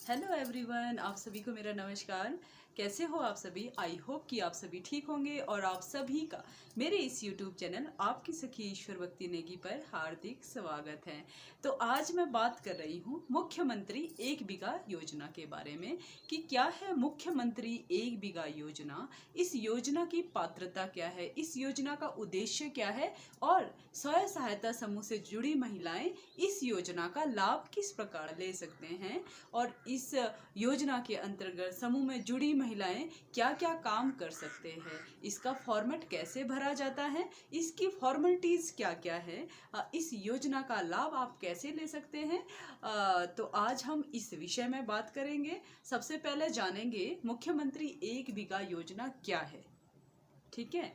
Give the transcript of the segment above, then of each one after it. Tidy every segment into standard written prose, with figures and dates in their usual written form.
Hello everyone, आप सभी को मेरा नमस्कार। कैसे हो आप सभी? आई होप कि आप सभी ठीक होंगे और आप सभी का मेरे इस यूट्यूब चैनल आपकी सखी ईश्वर भक्ति नेगी पर हार्दिक स्वागत है। तो आज मैं बात कर रही हूँ मुख्यमंत्री एक बीघा योजना के बारे में कि क्या है मुख्यमंत्री एक बीघा योजना, इस योजना की पात्रता क्या है, इस योजना का उद्देश्य क्या है और स्वयं सहायता समूह से जुड़ी महिलाएं इस योजना का लाभ किस प्रकार ले सकते हैं और इस योजना के अंतर्गत समूह में जुड़ी महिलाएं क्या क्या काम कर सकते हैं, इसका फॉर्मेट कैसे भरा जाता है, इसकी फॉर्मेलिटीज क्या क्या है, इस योजना का लाभ आप कैसे ले सकते हैं। तो आज हम इस विषय में बात करेंगे। सबसे पहले जानेंगे मुख्यमंत्री एक बीघा योजना क्या है। ठीक है।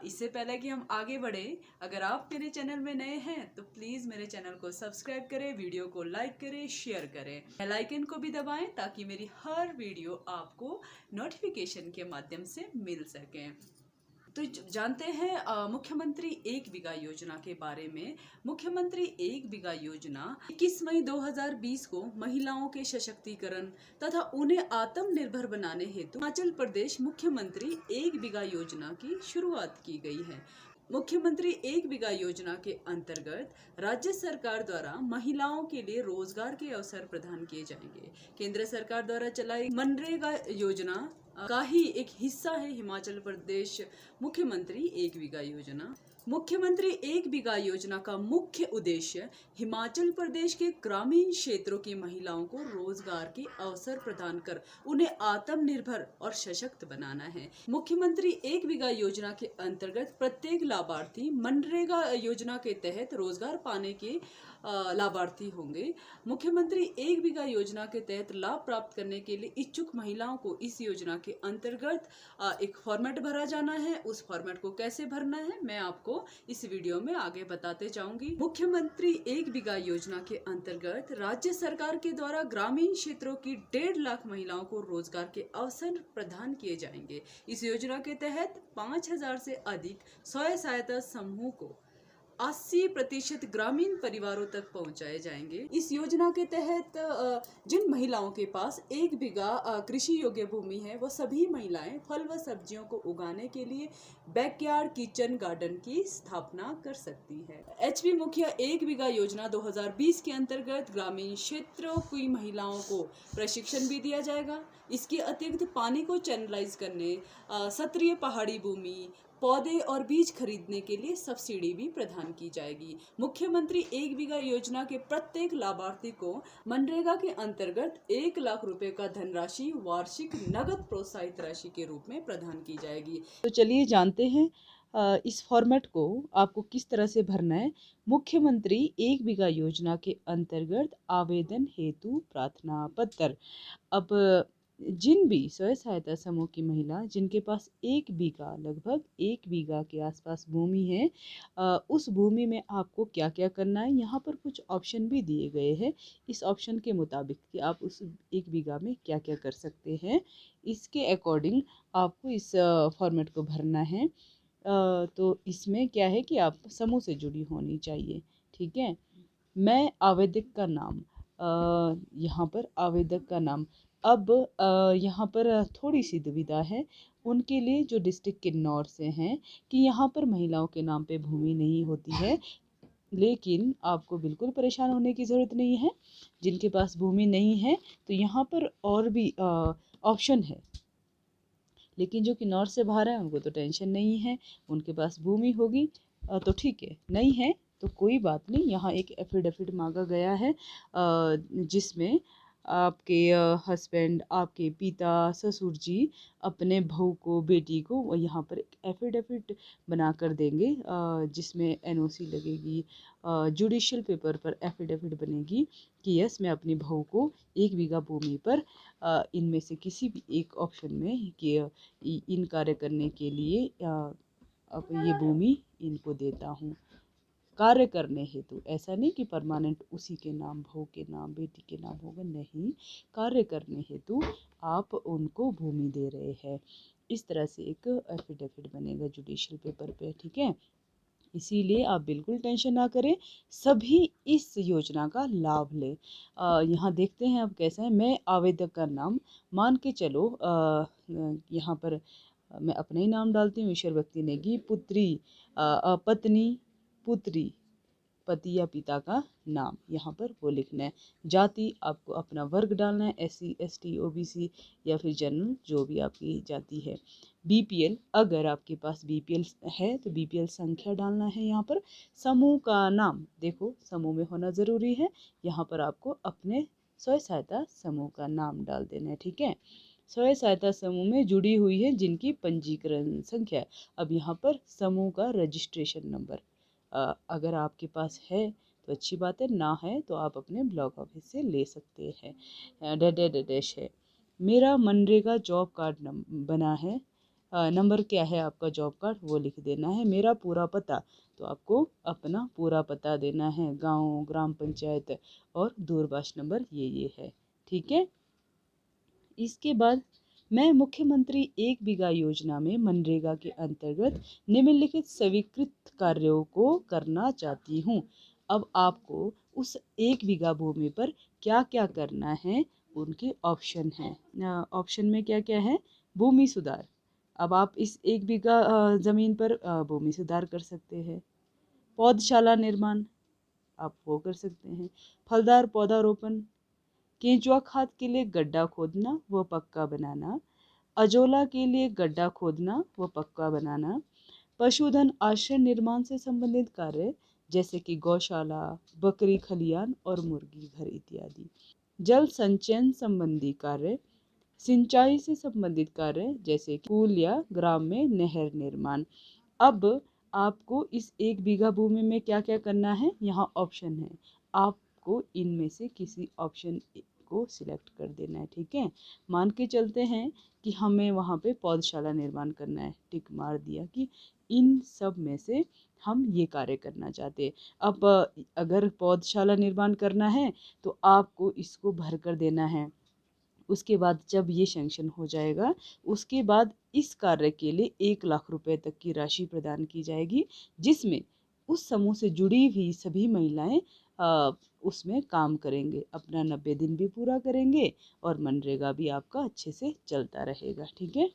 इससे पहले कि हम आगे बढ़े, अगर आप मेरे चैनल में नए हैं तो प्लीज़ मेरे चैनल को सब्सक्राइब करें, वीडियो को लाइक करें, शेयर करें, बेल आइकन को भी दबाएं ताकि मेरी हर वीडियो आपको नोटिफिकेशन के माध्यम से मिल सके। तो जानते हैं मुख्यमंत्री एक बीघा योजना के बारे में। मुख्यमंत्री एक बीघा योजना 21 मई 2020 को महिलाओं के सशक्तिकरण तथा उन्हें आत्मनिर्भर बनाने हेतु हिमाचल प्रदेश मुख्यमंत्री एक बीघा योजना की शुरुआत की गई है। मुख्यमंत्री एक बीघा योजना के अंतर्गत राज्य सरकार द्वारा महिलाओं के लिए रोजगार के अवसर प्रदान किए जाएंगे। केंद्र सरकार द्वारा चलाई मनरेगा योजना का ही एक हिस्सा है हिमाचल प्रदेश मुख्यमंत्री एक बीघा योजना। मुख्यमंत्री एक बीघा योजना का मुख्य उद्देश्य हिमाचल प्रदेश के ग्रामीण क्षेत्रों की महिलाओं को रोजगार के अवसर प्रदान कर उन्हें आत्मनिर्भर और सशक्त बनाना है। मुख्यमंत्री एक बीघा योजना के अंतर्गत प्रत्येक लाभार्थी मनरेगा योजना के तहत रोजगार पाने के लाभार्थी होंगे। मुख्यमंत्री एक बीघा योजना के तहत लाभ प्राप्त करने के लिए इच्छुक महिलाओं को इस योजना के अंतर्गत एक फॉर्मेट भरा जाना है। उस फॉर्मेट को कैसे भरना है मैं आपको इस वीडियो में आगे बताते जाऊंगी। मुख्यमंत्री एक बीघा योजना के अंतर्गत राज्य सरकार के द्वारा ग्रामीण क्षेत्रों की 1.5 लाख महिलाओं को रोजगार के अवसर प्रदान किए जाएंगे। इस योजना के तहत 5,000 से अधिक स्वयं सहायता समूह को 80% ग्रामीण परिवारों तक पहुंचाए जाएंगे। इस योजना के तहत जिन महिलाओं के पास एक बीघा कृषि योग्य भूमि है वो सभी महिलाएं फल व सब्जियों को उगाने के लिए बैकयार्ड किचन गार्डन की स्थापना कर सकती है। एचपी मुखिया एक बीघा योजना 2020 के अंतर्गत ग्रामीण क्षेत्रों की महिलाओं को प्रशिक्षण भी दिया जाएगा। इसके अतिरिक्त पानी को चैनलाइज करने, सत्रीय पहाड़ी भूमि, पौधे और बीज खरीदने के लिए सब्सिडी भी प्रदान की जाएगी। मुख्यमंत्री एक बीघा योजना के प्रत्येक लाभार्थी को मनरेगा के अंतर्गत 1 लाख रुपए का धनराशि वार्षिक नगद प्रोत्साहित राशि के रूप में प्रदान की जाएगी। तो चलिए जानते हैं इस फॉर्मेट को आपको किस तरह से भरना है। मुख्यमंत्री एक बीघा योजना के अंतर्गत आवेदन हेतु प्रार्थना पत्र। अब जिन भी स्वयं सहायता समूह की महिला जिनके पास एक बीघा, लगभग 1 बीघा के आसपास भूमि है, उस भूमि में आपको क्या क्या करना है, यहाँ पर कुछ ऑप्शन भी दिए गए हैं। इस ऑप्शन के मुताबिक कि आप उस 1 बीघा में क्या क्या कर सकते हैं, इसके अकॉर्डिंग आपको इस फॉर्मेट को भरना है। तो इसमें क्या है कि आप समूह से जुड़ी होनी चाहिए। ठीक है। मैं आवेदक का नाम, यहाँ पर आवेदक का नाम। अब यहाँ पर थोड़ी सी दुविधा है उनके लिए जो डिस्ट्रिक्ट किन्नौर से हैं कि यहाँ पर महिलाओं के नाम पे भूमि नहीं होती है, लेकिन आपको बिल्कुल परेशान होने की ज़रूरत नहीं है। जिनके पास भूमि नहीं है तो यहाँ पर और भी ऑप्शन है, लेकिन जो किन्नौर से बाहर है उनको तो टेंशन नहीं है, उनके पास भूमि होगी तो ठीक है। नहीं है तो कोई बात नहीं। यहाँ एक एफिडेविट मांगा गया है जिसमें आपके हस्बैंड, आपके पिता, ससुर जी अपने बहू को, बेटी को वो यहाँ पर एक एफिडेविट बना कर देंगे जिसमें एनओसी लगेगी, जुडिशियल पेपर पर एफिडेविट बनेगी कि यस मैं अपनी बहू को 1 बीघा भूमि पर इनमें से किसी भी एक ऑप्शन में कि इन कार्य करने के लिए अब ये भूमि इनको देता हूँ कार्य करने हेतु। ऐसा नहीं कि परमानेंट उसी के नाम, बहू के नाम, बेटी के नाम होगा, नहीं, कार्य करने हेतु आप उनको भूमि दे रहे हैं। इस तरह से एक एफिडेविट बनेगा जुडिशियल पेपर पे। ठीक है। इसीलिए आप बिल्कुल टेंशन ना करें, सभी इस योजना का लाभ लें। यहाँ देखते हैं अब कैसा है। मैं आवेदक का नाम मान के चलो, यहाँ पर मैं अपना ही नाम डालती हूँ, ईश्वर भक्ति नेगी, पुत्री, पत्नी, पुत्री, पति या पिता का नाम यहाँ पर वो लिखना है। जाति आपको अपना वर्ग डालना है, SC ST OBC या फिर जनरल, जो भी आपकी जाति है। BPL, अगर आपके पास BPL है तो BPL संख्या डालना है। यहाँ पर समूह का नाम देखो, समूह में होना ज़रूरी है। यहाँ पर आपको अपने स्वयं सहायता समूह का नाम डाल देना है, ठीक है। स्वयं सहायता समूह में जुड़ी हुई है जिनकी पंजीकरण संख्या। अब यहाँ पर समूह का रजिस्ट्रेशन नंबर अगर आपके पास है तो अच्छी बात है, ना है तो आप अपने ब्लॉक ऑफिस से ले सकते हैं। डैश है। मेरा मनरेगा जॉब कार्ड बना है। नंबर क्या है आपका जॉब कार्ड, वो लिख देना है। मेरा पूरा पता, तो आपको अपना पूरा पता देना है, गांव, ग्राम पंचायत और दूरभाष नंबर ये है, ठीक है। इसके बाद मैं मुख्यमंत्री 1 बीघा योजना में मनरेगा के अंतर्गत निम्नलिखित स्वीकृत कार्यों को करना चाहती हूँ। अब आपको उस 1 बीघा भूमि पर क्या क्या करना है, उनके ऑप्शन हैं। ऑप्शन में क्या क्या है? भूमि सुधार। अब आप इस 1 बीघा जमीन पर भूमि सुधार कर सकते हैं। पौधशाला निर्माण, आप वो कर सकते हैं। फलदार पौधारोपण, केंचुआ खाद के लिए गड्ढा खोदना व पक्का बनाना, अजोला के लिए गड्ढा खोदना व पक्का बनाना, पशुधन आश्रय निर्माण से संबंधित कार्य जैसे कि गौशाला, बकरी खलियान और मुर्गी घर इत्यादि, जल संचयन संबंधी कार्य, सिंचाई से संबंधित कार्य जैसे कि स्कूल या ग्राम में नहर निर्माण। अब आपको इस 1 बीघा भूमि में क्या क्या करना है, यहाँ ऑप्शन है, आपको इनमें से किसी ऑप्शन को सिलेक्ट कर देना है, ठीक है। मान के चलते हैं कि हमें वहाँ पे पौधशाला निर्माण करना है, टिक मार दिया कि इन सब में से हम ये कार्य करना चाहते हैं। अब अगर पौधशाला निर्माण करना है तो आपको इसको भर कर देना है। उसके बाद जब ये सैंक्शन हो जाएगा, उसके बाद इस कार्य के लिए 1 लाख रुपए तक की राशि प्रदान की जाएगी, जिसमें उस समूह से जुड़ी हुई सभी महिलाएं उसमें काम करेंगे, अपना 90 दिन भी पूरा करेंगे और मनरेगा भी आपका अच्छे से चलता रहेगा, ठीक है।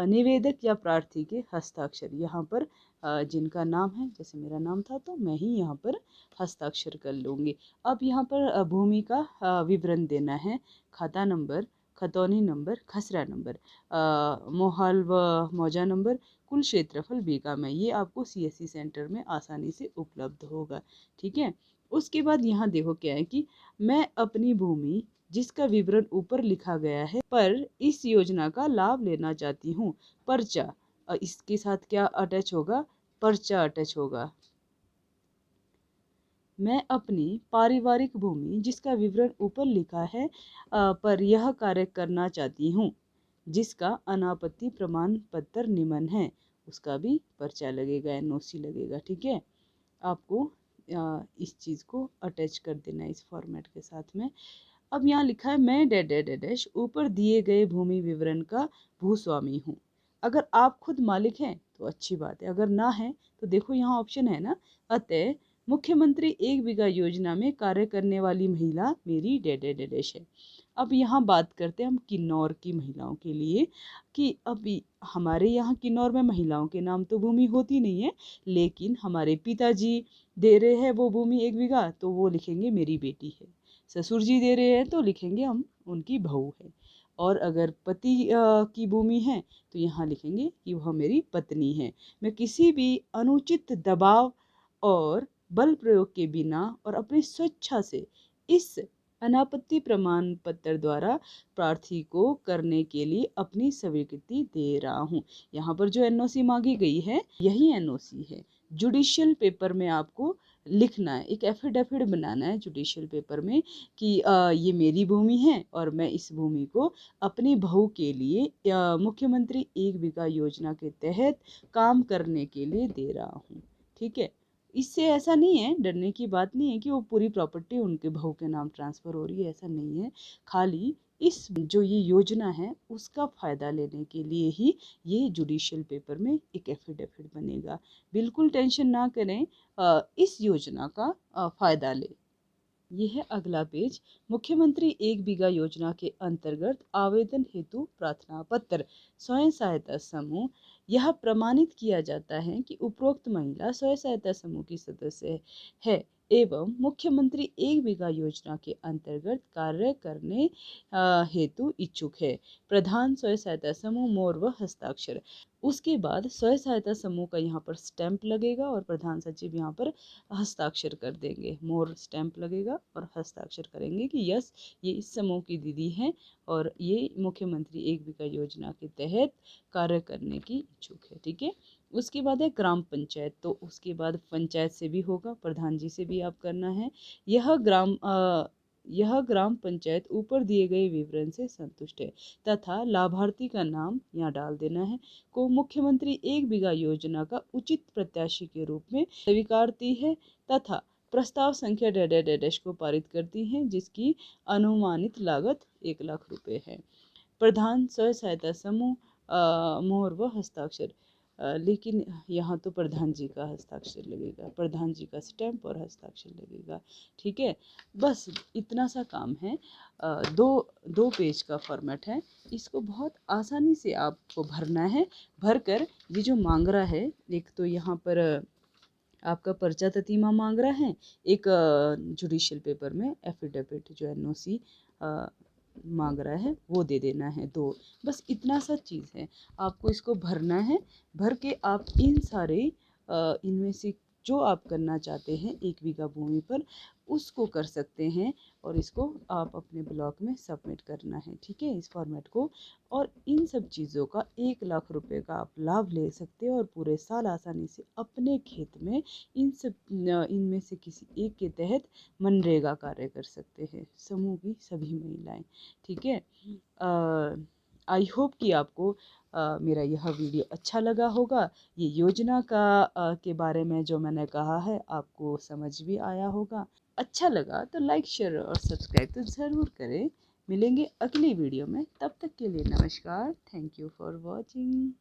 निवेदक या प्रार्थी के हस्ताक्षर, यहाँ पर जिनका नाम है, जैसे मेरा नाम था तो मैं ही यहाँ पर हस्ताक्षर कर लूँगी। अब यहाँ पर भूमि का विवरण देना है, खाता नंबर, खतौनी नंबर, खसरा नंबर, मोहल व मौजा नंबर, कुल क्षेत्रफल बीघा में, ये आपको CSC सेंटर में आसानी से उपलब्ध होगा, ठीक है। उसके बाद यहाँ देखो क्या है कि मैं अपनी भूमि जिसका विवरण ऊपर लिखा गया है पर इस योजना का लाभ लेना चाहती हूँ, पर्चा, इसके साथ क्या अटैच होगा? पर्चा अटैच होगा। मैं अपनी पारिवारिक भूमि जिसका विवरण ऊपर लिखा है पर यह कार्य करना चाहती हूँ, जिसका अनापत्ति प्रमाण पत्र निम्न है, उसका भी पर्चा लगेगा, NOC लगेगा, ठीक है। आपको इस चीज़ को अटैच कर देना है इस फॉर्मेट के साथ में। अब यहाँ लिखा है मैं डैश ऊपर दिए गए भूमि विवरण का भूस्वामी हूँ। अगर आप खुद मालिक हैं तो अच्छी बात है, अगर ना है तो देखो यहाँ ऑप्शन है ना, अतः मुख्यमंत्री 1 बीघा योजना में कार्य करने वाली महिला मेरी डैश है। अब यहाँ बात करते हैं हम किन्नौर की महिलाओं के लिए कि अभी हमारे यहाँ किन्नौर में महिलाओं के नाम तो भूमि होती नहीं है, लेकिन हमारे पिताजी दे रहे हैं वो भूमि 1 बीघा, तो वो लिखेंगे मेरी बेटी है। ससुर जी दे रहे हैं तो लिखेंगे हम उनकी बहू है। और अगर पति की भूमि है तो यहाँ लिखेंगे कि वह मेरी पत्नी है। मैं किसी भी अनुचित दबाव और बल प्रयोग के बिना और अपनी स्वेच्छा से इस अनापत्ति प्रमाण पत्र द्वारा प्रार्थी को करने के लिए अपनी स्वीकृति दे रहा हूँ। यहाँ पर जो NOC मांगी गई है यही NOC है। जुडिशियल पेपर में आपको लिखना है, एक एफिडेविट बनाना है जुडिशियल पेपर में कि ये मेरी भूमि है और मैं इस भूमि को अपनी बहू के लिए मुख्यमंत्री 1 बीघा योजना के तहत काम करने के लिए दे रहा हूँ, ठीक है। इससे ऐसा नहीं है, डरने की बात नहीं है कि वो पूरी प्रॉपर्टी उनके बहू के नाम ट्रांसफ़र हो रही है, ऐसा नहीं है। खाली इस जो ये योजना है उसका फ़ायदा लेने के लिए ही ये जुडिशियल पेपर में एक एफिडेविट बनेगा। बिल्कुल टेंशन ना करें, इस योजना का फ़ायदा लें। ये है अगला पेज। मुख्यमंत्री एक बीघा योजना के अंतर्गत आवेदन हेतु प्रार्थना पत्र। स्वयं सहायता समूह, यह प्रमाणित किया जाता है कि उपरोक्त महिला स्वयं सहायता समूह की सदस्य है एवं मुख्यमंत्री एक बीघा योजना के अंतर्गत कार्य करने हेतु इच्छुक है। प्रधान स्वयं सहायता समूह मोर व हस्ताक्षर। उसके बाद स्वयं सहायता समूह का यहाँ पर स्टैंप लगेगा और प्रधान सचिव यहाँ पर हस्ताक्षर कर देंगे। मोर स्टैंप लगेगा और हस्ताक्षर करेंगे कि यस, ये इस समूह की दीदी हैं और ये मुख्यमंत्री एक बीघा योजना के तहत कार्य करने की इच्छुक है। ठीक है। उसके बाद है ग्राम पंचायत। तो उसके बाद पंचायत से भी होगा, प्रधान जी से भी आप करना है। यह ग्राम पंचायत ऊपर दिए गए विवरण से संतुष्ट है तथा लाभार्थी का नाम यहाँ डाल देना है को मुख्यमंत्री एक बीघा योजना का उचित प्रत्याशी के रूप में स्वीकारती है तथा प्रस्ताव संख्या डैश को पारित करती हैं, जिसकी अनुमानित लागत 1,00,000 रुपए है। प्रधान स्वयं सहायता समूह मोहर व हस्ताक्षर, लेकिन यहाँ तो प्रधान जी का हस्ताक्षर लगेगा, प्रधान जी का स्टैंप और हस्ताक्षर लगेगा। ठीक है, बस इतना सा काम है। दो पेज का फॉर्मेट है, इसको बहुत आसानी से आपको भरना है। भरकर ये जो मांगरा है, एक तो यहाँ पर आपका पर्चा ततीमा मांग रहा है, एक जुडिशियल पेपर में एफिडेविट जो एनओसी मांग रहा है वो दे देना है। दो, बस इतना सा चीज़ है, आपको इसको भरना है। भर के आप इन सारे इनमें से जो आप करना चाहते हैं एक बीघा भूमि पर उसको कर सकते हैं और इसको आप अपने ब्लॉक में सबमिट करना है। ठीक है, इस फॉर्मेट को। और इन सब चीज़ों का 1,00,000 रुपए का आप लाभ ले सकते हैं और पूरे साल आसानी से अपने खेत में इनमें से किसी एक के तहत मनरेगा कार्य कर सकते हैं, समूह की सभी महिलाएं। ठीक है, आई होप कि आपको मेरा यह वीडियो अच्छा लगा होगा। ये योजना के बारे में जो मैंने कहा है आपको समझ भी आया होगा। अच्छा लगा तो लाइक शेयर और सब्सक्राइब तो ज़रूर करें। मिलेंगे अगली वीडियो में, तब तक के लिए नमस्कार। Thank you for watching.